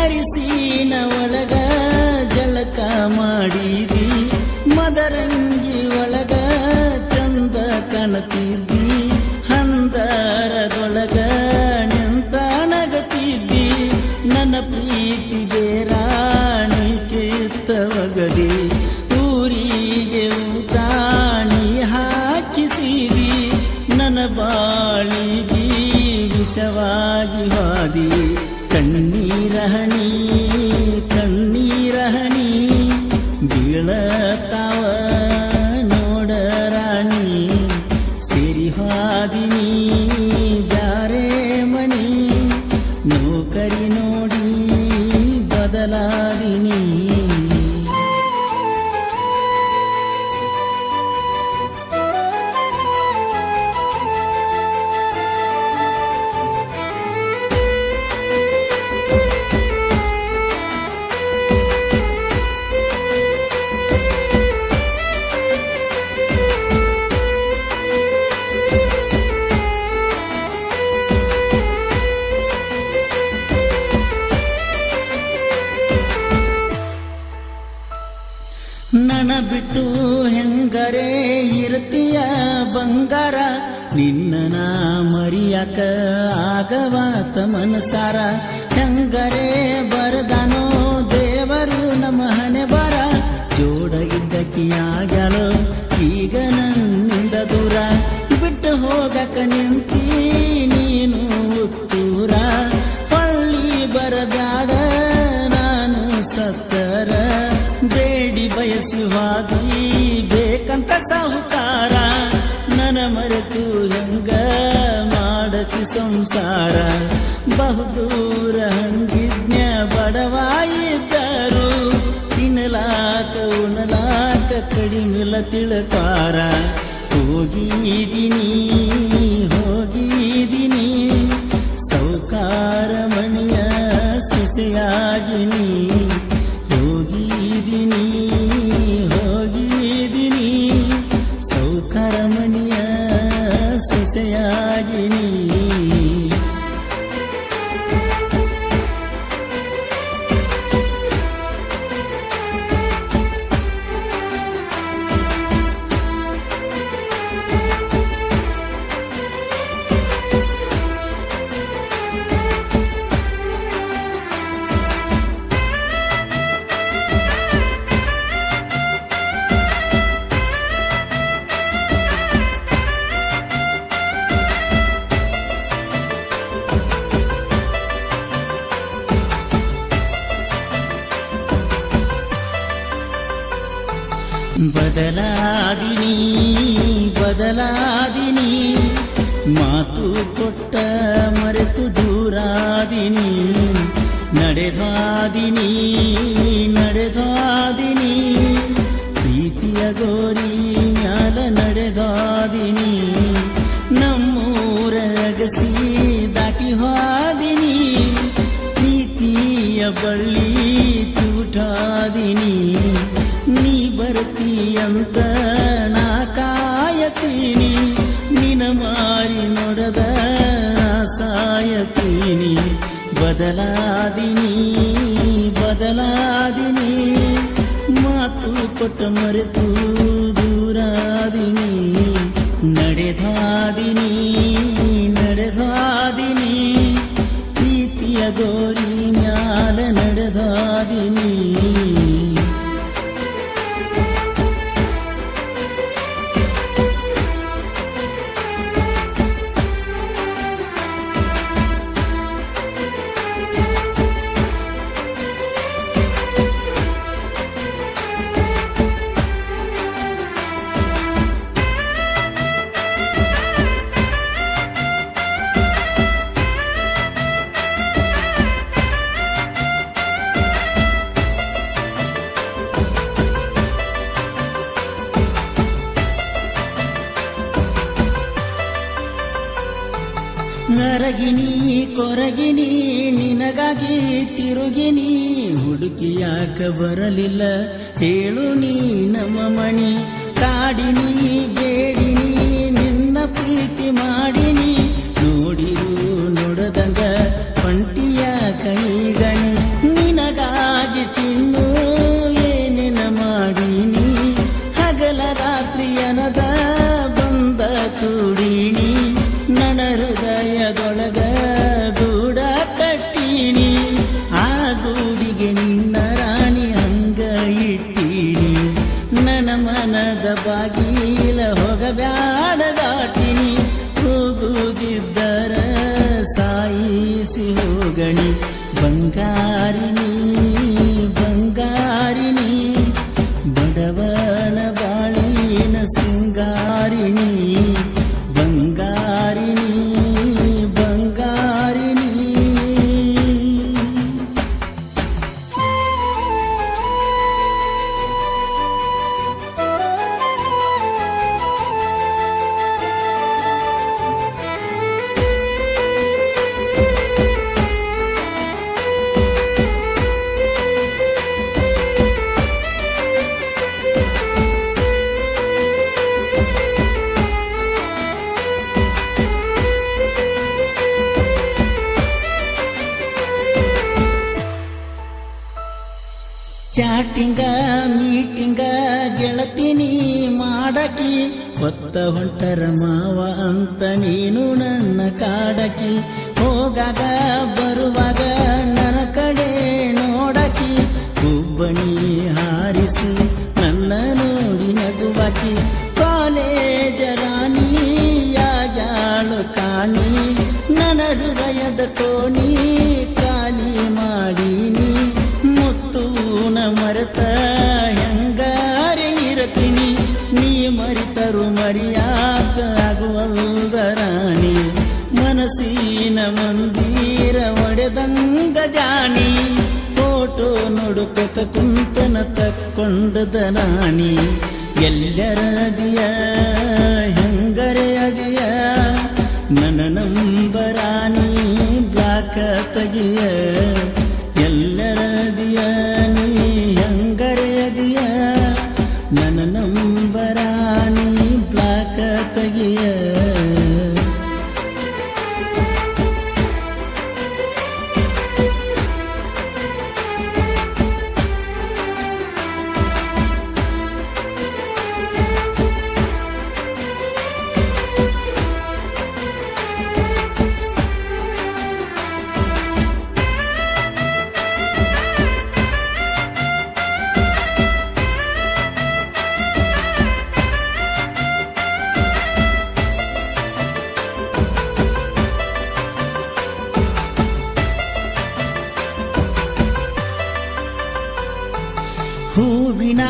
ಅರಿಸಿನ ಒಳಗ ಜಳಕ ಮಾಡಿದಿ ಮದರಂಗಿ ಒಳಗ ಚಂದ ಕಾಣತಿದ್ದಿ ಹಂದರದೊಳಗ ನಿಂತ ನಗತಿದ್ದಿ ನನ್ನ ಪ್ರೀತಿಗೆ ರಾಣಿ ಕಿತ್ತವಗದಿ ಊರಿಗೆ ಊಟಾಣಿ ಹಾಕಿಸಿದಿ ನನ್ನ ಬಾಳಿಗೆ ವಿಷವಾಗಿ ಹಾದಿ ಕಣ್ಣೀರಹಣಿ ಕಣ್ಣೀರಹಣಿ ಬೀಳತಾವ ನೋಡರಾಣಿ ಸಿರಿ ಹಾದಿನಿ ಬ್ಯಾರೆ ಮನಿ ನೌಕರಿ ನೋಡಿ ಬದಲಾದಿನಿ ನನ ಬಿಟ್ಟು ಹೆಂಗರೇ ಇರ್ತೀಯ ಬಂಗಾರ ನಿನ್ನ ಮರಿಯಾಕ ಆಗವಾತ ಮನಸಾರ ಹೆಂಗರೇ ಬರದಾನೋ ದೇವರು ನಮ್ಮ ಹಣೆ ಬರ ಜೋಡ ಇದ್ದಕ್ಕಿಯಾಗ್ಯಾಳೋ ಈಗ ನನ್ನಿಂದ ದೂರ ಬಿಟ್ಟು ಹೋಗಕ ನಿಂತಿ ನೀನು ಉತ್ತೂರ ಹೊಳ್ಳಿ ಬರಬ್ಯಾಡ ನಾನು ಸತ್ತರ ಬೇಡಿ ಬಯಸಿ ಹಾದಿ ಬೇಕಂತ ಸಾಹುಕಾರ ನನ ಮರೆತು ಹೆಂಗ ಮಾಡತಿ ಸಂಸಾರ ಬಹುದೂರ ಹಂಗಿಜ್ಞ ಬಡವಾಯಿದ್ದರು ತಿನ್ನಲಾಕ ಉಣಲಾಕ ಕಡಿಮೆಲ ತಿಳಕಾರ ಹೋಗಿದಿನಿ ಹೋಗಿದಿನಿ ಸೌಕಾರ ಮಣಿಯ ಸೊಸೆಯಾಗಿನಿ ಹೋಗಿದಿನಿ ಹೋಗಿದಿನಿ ಸೌಕಾರ ಮಣಿಯ ಸೊಸೆಯಾಗಿನಿ ಬದಲಾದಿನಿ ಬದಲಾದಿನಿ ಮಾತು ಕೊಟ್ಟ ಮರೆತು ದೂರಾದಿನಿ ನಡೆದಾದಿನಿ ನಡೆದಾದಿನಿ ಪ್ರೀತಿಯ ಗೋರಿ ಮ್ಯಾಲ ನಡೆದಾದಿನಿ ನಮ್ಮೂರ ಅಗಸಿ ದಾಟಿ ಹಾದಿನಿ ಪ್ರೀತಿಯ ಬಳ್ಳಿ ಚೂಟಾದಿನಿ ನೀ ಬರ್ತೀಯಂತ ನಾ ಕಾಯತೀನಿ ನಿನ ಮಾರಿ ನೋಡದ ಸಾಯತೀನಿ ಬದಲಾದಿನಿ ಬದಲಾದಿನಿ ಮಾತು ಕೊಟ್ಟ ಮರೆತು ದೂರಾದಿನಿ ನಡೆದಾದಿನಿ ನಡೆದಾದಿನಿ ಪ್ರೀತಿಯ ಗೋರಿ ಮ್ಯಾಲ ನಡೆದಾದಿನಿ ನರಗಿನಿ ಕೊರಗಿನಿ ನಿನಗಾಗಿ ತಿರುಗಿನಿ ಹುಡುಕಿಯಾಕ ಬರಲಿಲ್ಲ ಹೇಳು ನೀ ನಮ್ಮ ಮಣಿ ಕಾಡಿನಿ ಬೇಡಿನಿ ನಿನ್ನ ಪ್ರೀತಿ ಮಾಡಿನಿ ನೋಡಿರು ನೋಡದಂಗ ಪಂಟಿಯ ಕೈಗಣಿ ಸೋಗಣಿ ಬಂಗಾರಿನಿ ಬಂಗಾರಿನಿ ಬಡವನ ಬಾಳಿನ ಸಿಂಗಾರಿನಿ ಬಂಗಾರಿನಿ ಬಂಗಾರಿನಿ ಚಾಟಿಂಗ ಮೀಟಿಂಗ ಗೆಳತಿನಿ ಮಾಡಕಿ ಹೊತ್ತ ಹೊಂಟರ ಮಾವ ಅಂತ ನೀನು ನನ್ನ ಕಾಡಕಿ ಹೋಗಾಗ ಬರುವಾಗ ನನ್ನ ಕಡೆ ನೋಡಕಿ ಹುಬ್ಬಣಿ ಹಾರಿಸಿ ನನ್ನ ನೋಡಿ ನಗುವಾಕಿ ಕಾಲೇಜ ರಾಣಿ ಯಾಳು ಕಾಣಿ ನನ್ನ ಹೃದಯದ ಕೋಣಿ ಖಾಲಿ ಮಾಡೀನಿ ಮುತ್ತೂನ ಮರೆತ ಹೆಂಗಾರೆ ಇರತೀನಿ ನೀ ಮರಿತರು ಮರಿಯಾಕ ಆಗುವಲ್ದ ರಾಣಿ ಮನಸ್ಸಿನ ಮಂದಿರ ಒಡೆದಂಗ ಜಾಣಿ ಫೋಟೋ ನೋಡುಕೊತ ಕುಂತನ ತಕ್ಕೊಂಡದ ನಾಣಿ ಎಲ್ಲರ ಅದಿಯ ಹೆಂಗರೆ ಅದಿಯ ನನ್ನ ನಂಬರಾಣಿ ಬ್ಲಾಕ ತೆಗಿಯ ಎಲ್ಲರ ಅದಿಯ ನೀ ಹೆಂಗರೆ ಅದಿಯ ನನ್ನ ನಂಬರಾಣಿ ಬ್ಲಾಕ ತೆಗಿಯ ಹೂವಿನ